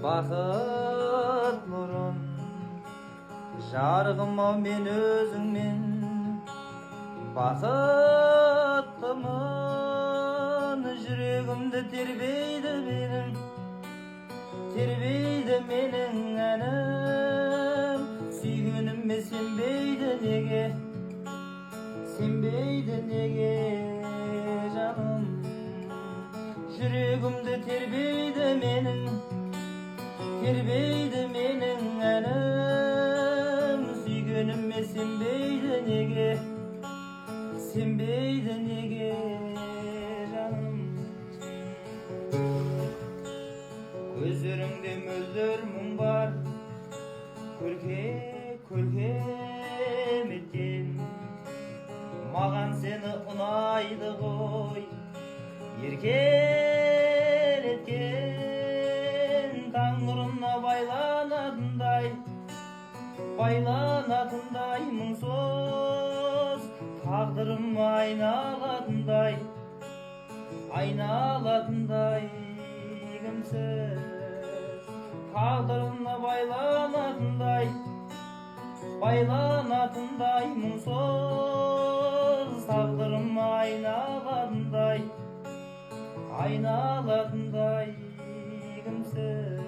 бақыт нұрын жарығыма мен өзіңмен бақыттымын. Жүрегімді тербейді менің әнім. Сүйгенімме сенбейді неге жаным. Жүрегімді тербейді менің әнім. Сүйгенімме сенбейді неге жаным. Көздеріңде мөлдір мұң бар, көркем еткен. Маған сені ұнайды ғой, еркелеткен. Таң нұрына байланатындай мұңсыз тағдырым айналатындай кімсіз. Тағдырына байланатындай мұңсыз тағдырым айналатындай кімсіз.